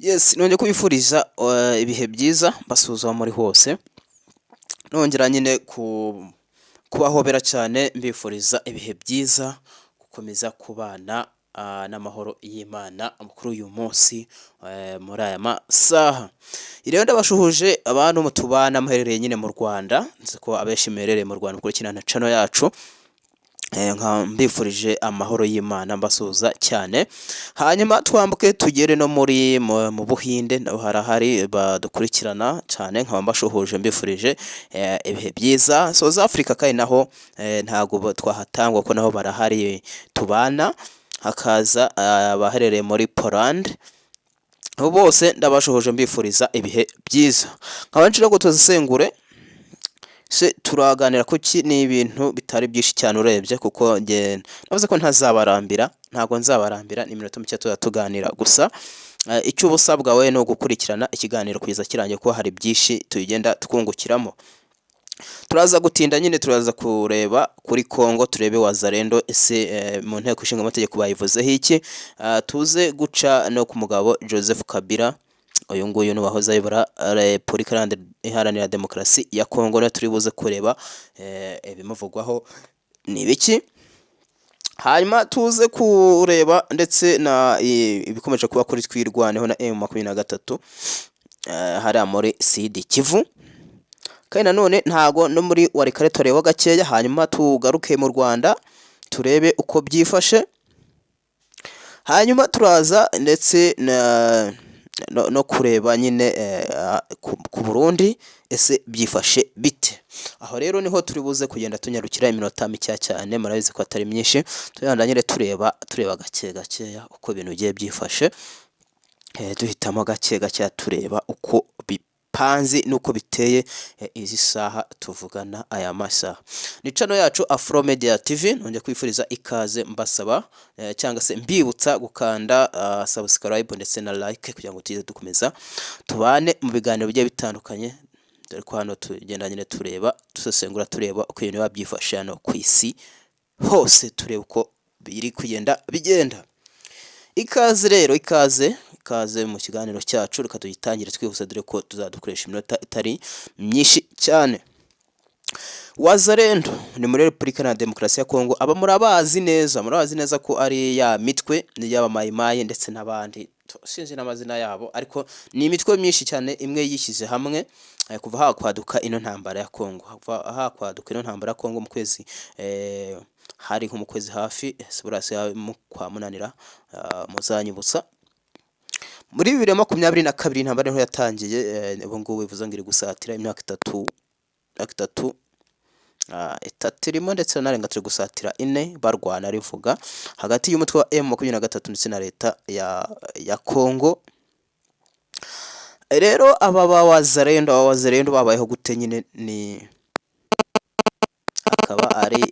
Yes, nongeye kubifuriza ibihe byiza mbasuhuza aho muri hose. Nongera nyine kubahobera cyane mbifuriza ibihe byiza, gukomeza kubana n'amahoro y'Imana kuri uyu munsi muri aya masaha. Rero ndabashuhuje abantu mutubana muherereye nyine mu Rwanda, nzi ko abenshi muherereye mu Rwanda mukurikirana channel yacu. Mbifurije amahoro y'Imana mbasuhuza cyane. Hanyuma twambuke tugere no mu Buhinde, naho harahari badukurikirana cyane, nkaba mbashuhuje mbifurije ibihe byiza. South Africa kandi naho ntago twahatangwa ko naho barahari tubana, hakaza abaherereye muri Poland. Bose ndabashuhuje mbifuriza ibihe byiza. Nkaba nshira ngo tuzisengure turaganira kuki ni ibintu bitari byinshi cyane urebye, kuko navuze ko ntago nzabarambira, ni iminota mike tuganira gusa. Icyo ubusabwa we no gukurikirana ikiganiro kugeza kirangiye, ko hari byinshi tugenda twungukiramo. Turaza gutinda nyine, turaza kureba kuri Kongo, turebe Wazalendo ese mu nteko ishinga amategeko bayivuzeho iki. Tuze guca no ku mugabo Joseph Kabila, uyu nguyu ni wahoze ayobora Repubulika Iharanira Demokarasi ya Kongo. Na turi buze kureba ibimuvugwaho ni biki, hanyuma tuze kureba ndetse na ibikomeje kuba kuri twirwaneho na M23 hariya muri Sud Kivu. Kandi nanone ntago no muri Walikale tureba gakeya, hanyuma tugaruke mu Rwanda turebe uko byifashe, hanyuma turaza ndetse no kureba nyine ku Burundi ese byifashe bite. Aho rero niho turi buze kugenda tunyarukira iminota mike cyane, murabizi ko atari myinshi. Tuyanda nyine tureba gakeya uko ibintu bigiye byifashe, duhitamo gakeya tureba uko bipanze nuko biteye izi saha tuvugana aya masaha. Ni channel yacu Afro Media TV, nongeye kwifuriza ikaze mbasaba cyangwa se mbibutsa gukanda subscribe ndetse na like kugira ngo tujye dukomeza tubane mu biganiro bigiye bitandukanye, dore ko hano tugenda nyine dusesengura tureba uko ibintu babyifashe hano ku isi hose, tureba uko biri kugenda bigenda. Ikaze rero, ikaze mu kiganiro cyacu, reka tuyitangire twihuse dore ko tuzadukoresha iminota itari myinshi cyane. Wazalendo ni muri Repubulika Iharanira Demokarasi ya Kongo. Aba murabazi neza ko ari ya mitwe y'aba mayimayi ndetse n'abandi, sinzi n'amazina yabo, ariko ni imitwe myinshi cyane imwe yishyize hamwe kuva hakwaduka ino ntambara ya Kongo. Mu kwezi hari nko mu kwezi hafi mu kwa munanira, muzanyibutsa muri 2022 intambara niho yatangiye. Ubu ngubu bivuze ngo iri gusatira imyaka itatu irimo, ndetse narenga turi gusatira 4 barwana rivuga hagati y'umutwe wa M23 ndetse na leta ya Kongo. Rero aba Wazalendo babayeho gute nyine, ni akaba ari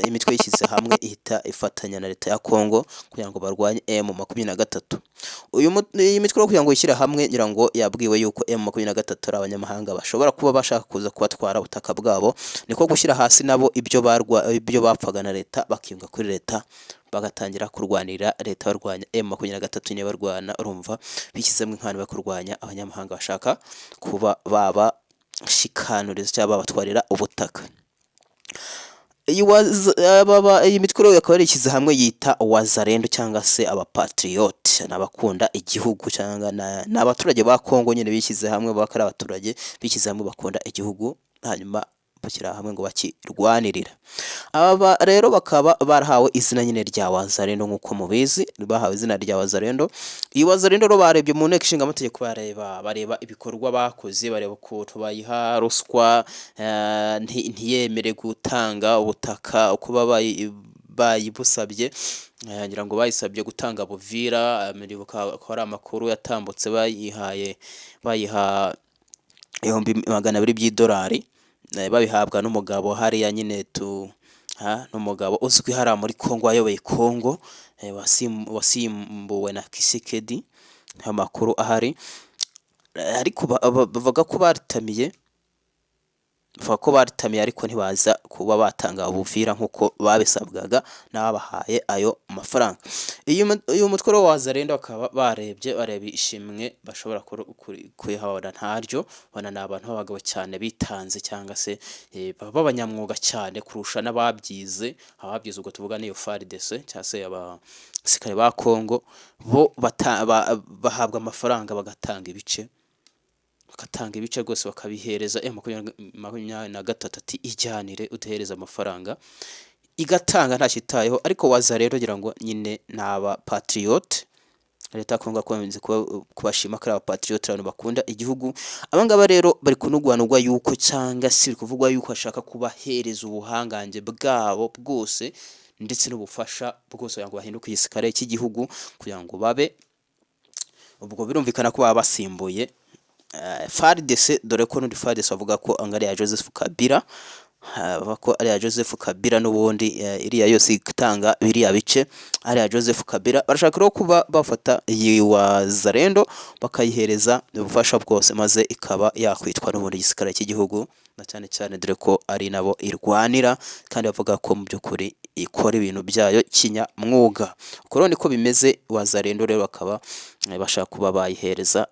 imitwe yishyize hamwe ihita ifatanya na leta ya Kongo kugira ngo barwanye M23. Iyi mitwe kugira ngo ishyire hamwe, ngira ngo yabwiwe yuko M23 ari abanyamahanga bashobora kuba bashaka kuza kubatwara ubutaka bwabo, niko gushyira hasi nabo ibyo bapfaga na leta, bakiyunga kuri leta bagatangira kurwanira leta, barwanya M23 niyo barwana. Urumva bishyizemo inkano bakurwanya abanyamahanga bashaka kuba babashikanuriza cyangwa babatwarira ubutaka. Iyi mitwe rero yakaba yarishyize hamwe yita Wazalendo cyangwa se abapatriote, n'abakunda igihugu cyangwa n'abaturage ba Kongo nyine bishyize hamwe, bakara abaturage bishyize hamwe bakunda igihugu, hanyuma bashyira hamwe ngo bakirwanirira. Aba rero bakaba barahawe izina nyine rya Wazalendo, nk'uko mubizi bahawe izina rya Wazalendo. Iyi Wazalendo rero barebye mu nteko ishinga amategeko, bareba ibikorwa bakoze, bareba ukuntu bayiha ruswa, ntiyemere gutanga ubutaka uko bayibusabye. Ngira ngo bayisabye gutanga Buvira, muribuka ko hari amakuru yatambutse bayiha $200,000 babihabwa n'umugabo hariya nyine n'umugabo uzwi hariya muri Kongo, ayoboye Kongo, wasimbuwe na Kisekedi. Amakuru ahari, ariko bavuga ko baritamiye bavuga ko baritamiye ariko ntibaza kuba batanga Uvira nk'uko babisabwaga n'abahaye ayo mafaranga. Uyu mutwe wa Wazalendo bakaba bareba ishimwe bashobora kuyihabona ntaryo, bana ni abantu b'abagabo cyane bitanze cyangwa se b'abanyamwuga cyane kurusha n'ababyize. Ababyize ubwo tuvuga niyo FARDC cyangwa se abasirikare ba Kongo, bo bahabwa amafaranga bagatanga ibice rwose bakabihereza M23 ati ijyanire uduhereza amafaranga, igatanga nta kitayeho. Ariko Wazalendo gira ngo nyine n'aba patriote, leta Kongo akomeze kubashima kuri aba patriote, abantu bakunda igihugu. Abangaba rero bari kunugwanugwa yuko cyangwa se kuvugwa yuko ashaka kubahereza ubuhangange bwabo bwose ndetse n'ubufasha bwose kugira ngo bahinduke igisirikare cy'igihugu, kugira ngo babe ubwo birumvikana ko baba basimbuye FARDC, dore ko n'undi FARDC bavuga ko angari ya Joseph Kabila, bako ari ya Joseph Kabila n'ubundi iriya yose itanga biriya bice ari ya Joseph Kabila. Barashaka rero kuba bafata iyi Wazalendo bakayihereza ubufasha bwose, maze ikaba yakwitwa n'ubundi igisirikare cy'igihugu, na cyane cyane dore ko ari nabo irwanira, kandi bavuga ko mu by'ukuri ikora ibintu byayo kinyamwuga. Uko niko bimeze. Wazalendo rero bakaba bashaka kuba bayihereza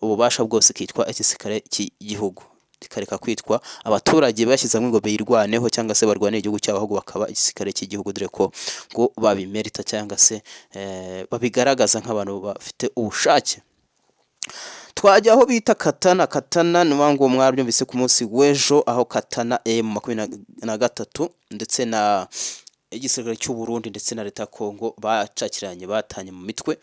ububasha bwose kitwa igisirikare cy'igihugu, kikareka kwitwa abaturage bashyizemo ngo biyirwaneho cyangwa se barwanira igihugu cyabo, ahubwo bakaba igisirikare cy'igihugu, dore ko ngo babimerita cyangwa se babigaragaza nk'abantu bafite ubushake. Twajya aho bita Katana n'uwango mwabyumvise ku munsi w'ejo, aho Katana M23 ndetse na igisirikare cy'u Burundi ndetse na leta Kongo bacakiranye batanye mu mitwe.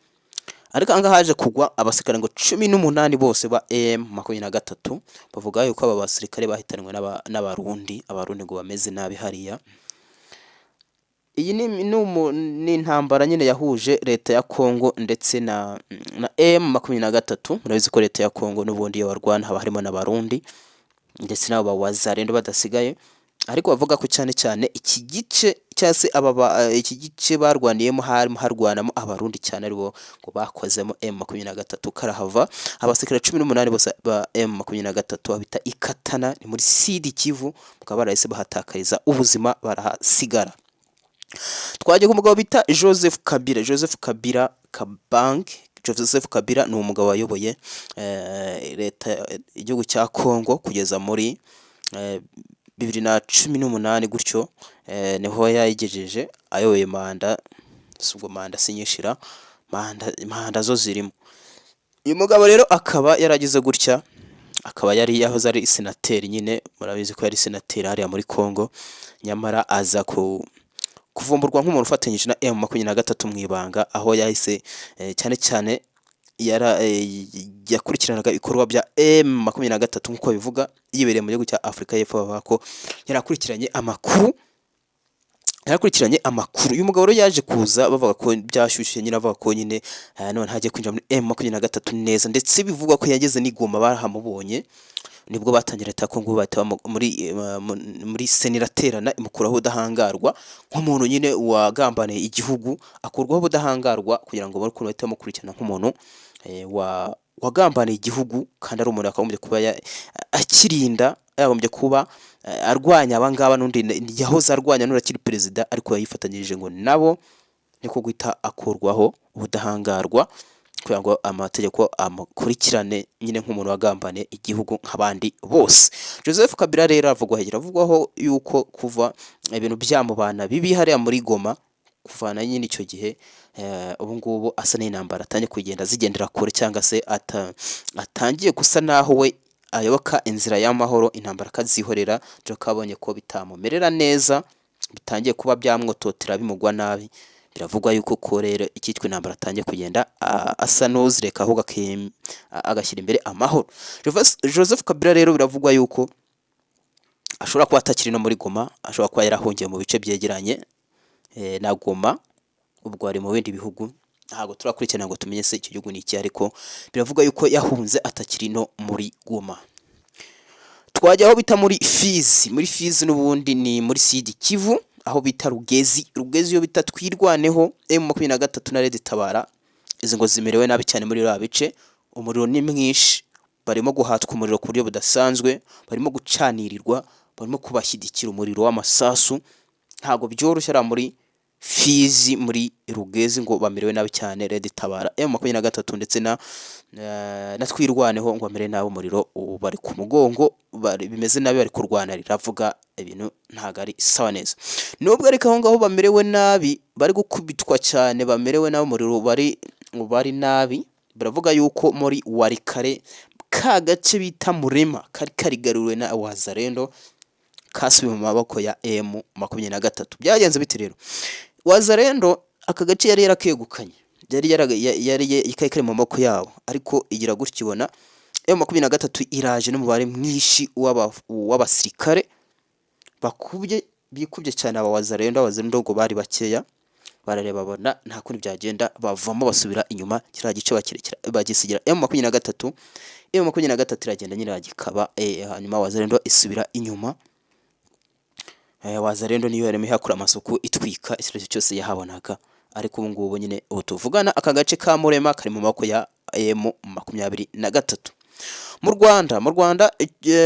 Ariko anga haje kugwa abasirikare ngo 18 bose ba M23, bavuga yuko aba basirikare bahitanwe n'abarundi ngo bameze nabi hariya. Iyi ni intambara nyine yahuje leta ya Kongo ndetse na M23. Murabizi ko leta ya Kongo n'ubundi y'abarwana haba harimo n'abarundi ndetse n'abo Wazalendo badasigaye, ariko bavuga ko cyane iki gice cyase iki gice barwaniyemo harwanamo abarundi cyane, aribo ngo bakozemo M23 karahava. Abasirikare 18 bose ba M23 babita ikatana, ni muri Sud Kivu, bakaba barahise bahatakariza ubuzima barahasigara. Twaje ku mugabo bita Joseph Kabila Joseph Kabila ni umugabo wayoboye leta igihugu cya Kongo kugeza muri 2018 gutyo, niho yayigejeje ayoboye manda, subwo manda sinyishira manda zo zirimo. Uyu mugabo rero akaba yaragize gutya, akaba yari yahoze ari senateri nyine, murabizi ko yari senateri hariya muri Kongo, nyamara aza kuvumburwa nk'umuntu ufatanyije na M23 mu ibanga, aho yahise cyane yakurikiranaga ibikorwa bya M23 nk'uko bivuga, yibereye mu gihugu cya Afrika y'Epfo. Bavuga ko yarakurikiranye amakuru. Uyu mugabo rero yaje kuza bavuga ko byashyushye nyine, avuga ko nyine none hagiye kwinjira muri M23 neza, ndetse bivugwa ko yageze n'Igoma barahamubonye, nibwo batangira leta Kongo bahita muri seniraterana imukuraho ubudahangarwa nk'umuntu nyine wagambaniye igihugu, akurwaho ubudahangarwa kugira ngo barukuru bahita bamukurikirana nk'umuntu wagambaniye igihugu, kandi ari umuntu akagombye kuba akirinda, yagombye kuba arwanya abangaba n'undi yahoze arwanya n'urakiri perezida, ariko yayifatanyije ngo nabo niko guhita akurwaho ubudahangarwa kugira ngo amategeko amukurikirane nyine nk'umuntu wagambaniye igihugu nk'abandi bose. Joseph Kabila rero avugwaho yuko kuva ibintu byamubana bibi hariya muri Goma, kuvana nyine icyo gihe ubu ngubu asa n'intambara atangiye kugenda zigendera kure, cyangwa se atangiye gusa naho we ayoboka inzira y'amahoro, intambara akazihorera. Jo kabonye ko bitamumerera neza, bitangiye kuba byamwototera bimugwa nabi. Biravugwa yuko ko rero ikitwa intambara atangiye kugenda asa n'uzireka ahubwo agashyira imbere amahoro. Joseph Kabila rero biravugwa yuko ashobora kuba atakiri no muri Goma, ashobora kuba yarahungiye mu bice byegeranye na Goma, ubwo ari mu bindi bihugu. Ntabwo turakurikirana ngo tumenye se icyo gihugu ni iki, ariko biravugwa yuko yahunze atakiri no muri Goma. Twajya aho bita muri Fizi n'ubundi ni muri Sud Kivu, aho bita Rugezi yo bita twirwaneho M23 na Red Tabara. Izi ngo zimerewe nabi cyane muri iriya bice, umuriro ni mwinshi, barimo guhatwa umuriro ku buryo budasanzwe, barimo gucanirirwa, barimo kubashyigikira umuriro w'amasasu. Ntabwo byoroshye ari muri Fizi, muri Rugezi ngo bamerewe nabi cyane. Red Tabara M23 ndetse na Twirwaneho ngo bamere nabi, umuriro bari ku mugongo, bimeze nabi, bari kurwana. Riravuga ibintu ntago ari sawa neza. Nubwo ariko aho ngaho bamerewe nabi, bari gukubitwa cyane, bamerewe nabi, umuriro bari nabi. Baravuga yuko muri Warikare ka gace bita Murema kari karigaruriwe na Wazalendo kasubiye mu maboko ya M23. Byagenze bite rero? Wazalendo aka gace yari yarakegukanye, yari kari mu maboko yabo, ariko igira gutya ibona M23 iraje n'umubare mwinshi w'abasirikare bikubye cyane aba Wazalendo ngo bari bakeya. Barareba bona nta kundi byagenda, bavamo basubira inyuma, kira gice bagisigira M23 iragenda nyiragikaba, hanyuma Wazalendo isubira inyuma. Wazalendo niyo yarimo yakura amasuku itwika ikibazo cyose yahabonaga, ariko ubu ngubu nyine tuvugana aka gace ka Murema kari mu maboko ya M23. Mu Rwanda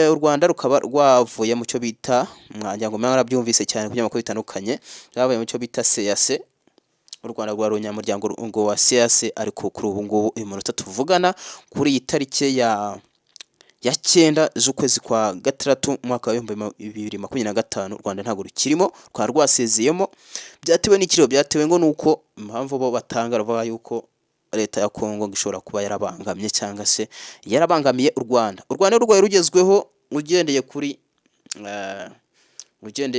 u Rwanda rukaba rwavuye mu cyo bita, mwanjyango mwarabyumvise cyane ku byamakuru bitandukanye, rwavuye mu cyo bita CAC. U Rwanda rwa runyamuryango ngo wa CAC, ariko kuri ubu ngubu uyu munota tuvugana kuri iyi tariki ya 9 z'ukwezi kwa gatandatu mwaka wa 2025, u Rwanda ntago rukirimo, rwa rwasezeyemo. Byatewe n'ikiro, byatewe ngo nuko impamvu bo batanga bavuga yuko leta ya Kongo ngishobora kuba yarabangamye cyangwa se yarabangamiye u Rwanda. U Rwanda rwaye rugezweho ugendeye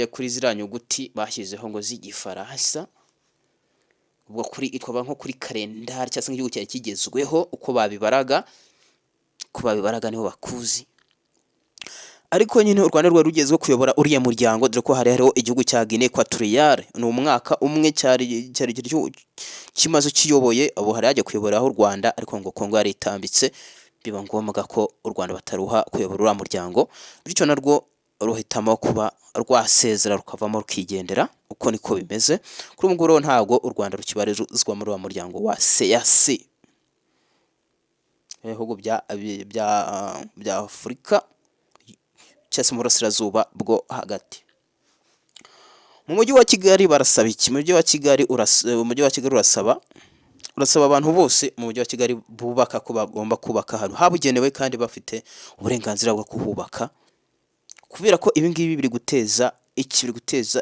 kuri zira nyuguti bashyizeho ngo z'igifaransa, ubwo kuri itwa nko kuri kalendari cyangwa se igihugu cyari kigezweho uko babibaraga niho bakuzi. Ariko nyine u Rwanda rwa rugezwe kuyobora uriya muryango, dore ko hariho igihugu cya Guinea Equatoriale, ni umwaka umwe cyari kimaze kiyoboye, abo hari ajya kuyoboraho u Rwanda, ariko ngo Kongo yari itambitse, biba ngombwa ko u Rwanda bataruha kuyobora uriya muryango, bityo narwo ruhitamo kuba rwasezera rukavamo rukigendera. Uko niko bimeze kuri ubu ngubu, ntabwo u Rwanda rukibarizwa muri uriya muryango wa CAC, ibihugu bya Afurika cyangwa se mu burasirazuba bwo hagati. Mu mujyi wa Kigali barasaba iki? Mu mujyi wa Kigali urasaba abantu bose mu mujyi wa Kigali bubaka ko bagomba kubaka ahantu habugenewe kandi bafite uburenganzira bwo kuhubaka, kubera ko ibi ngibi biri guteza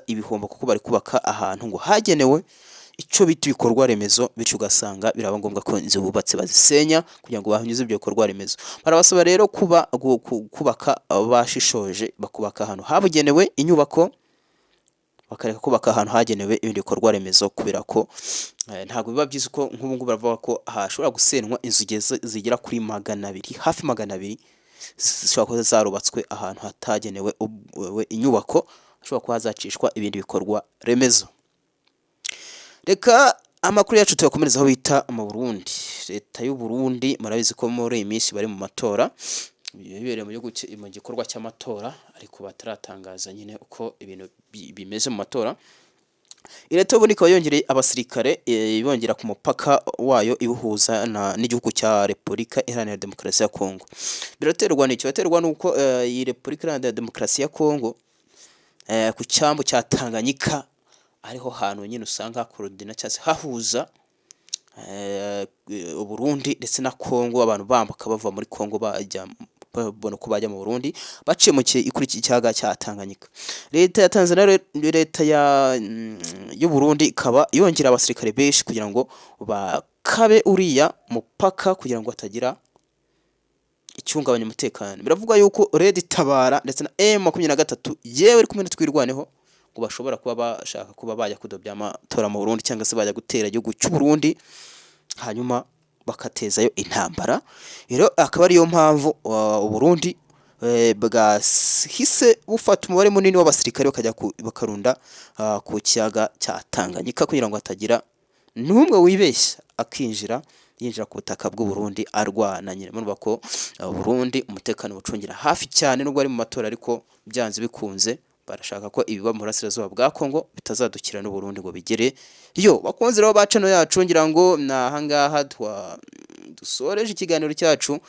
ibihombo, kuko bari kubaka ahantu ngo hagenewe icyo bita ibikorwa remezo, bityo ugasanga biraba ngombwa ko inzu bubatse bazisenya kugira ngo bahanyuze ibyo bikorwa remezo. Barabasaba rero kubaka bashishoje, bakubaka ahantu habugenewe inyubako, bakareka kubaka ahantu hagenewe ibindi bikorwa remezo, kubera ko ntabwo biba byiza ko nk'ubu ngubu baravuga ko hashobora gusenwa inzu zigera kuri 200, hafi 200 zishobora kuba zarubatswe ahantu hatagenewe inyubako, hashobora kuba hazacishwa ibindi bikorwa remezo. Reka amakuru yacu tuyakomereza aho bita mu Burundi. Leta y'u Burundi murabizi ko muri iyi minsi bari mu matora, bibereye mu gikorwa cy'amatora, ariko bataratangaza nyine uko ibintu bimeze mu matora. Leta y'u Burundi ikaba yongereye abasirikare, ibongera ku mupaka wayo iwuhuza n'igihugu cya Repubulika Iharanira Demokarasi ya Kongo. Biraterwa n'iki? Biraterwa nuko iyi Repubulika Iharanira Demokarasi ya Kongo ku cyambu cya Tanganyika ariho hantu nyine usanga hakorodina cyangwa se hahuza u Burundi ndetse na Kongo, abantu bambuka bava muri Kongo babona ko bajya mu Burundi baciye mu ikiyaga cya Tanganyika. Leta ya Tanzania, leta y'u Burundi ikaba yongera abasirikare benshi kugira ngo bakabe uriya mupaka, kugira ngo hatagira icyungabanya umutekano. Biravuga yuko Red Tabara ndetse na M23 yewe ari kumwe na Twirwaneho ngo bashobora kuba bashaka kuba bajya kudobya amatora mu Burundi, cyangwa se bajya gutera igihugu cy'u Burundi hanyuma bakatezayo intambara. Rero akaba ariyo mpamvu u Burundi bwahise bufata umubare munini w'abasirikare bakajya bakarunda ku kiyaga cya Tanganyika, kugira ngo hatagira n'umwe wibeshya yinjira ku butaka bw'u Burundi arwana. Nyine murumva ko Burundi umutekano bucungira hafi cyane, nubwo ari mu matora, ariko byanze bikunze barashaka ko ibiba mu burasirazuba bwa Kongo bitazadukira n'u Burundi ngo bigere yo. Bakunze rero bacano yacu, ngira ngo nahangaha dusoreje ikiganiro cyacu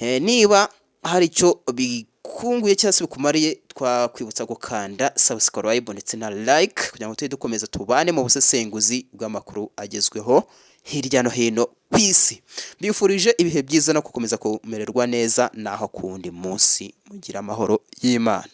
niba hari icyo bikunguye cyangwa se bikumariye, twakwibutsa gukanda subscribe ndetse na like kugira ngo tujye dukomeza tubane mu busesenguzi bw'amakuru agezweho hirya no hino ku isi. Mbifurije ibihe byiza no gukomeza kumererwa neza, naho ku wundi munsi mugira amahoro y'Imana.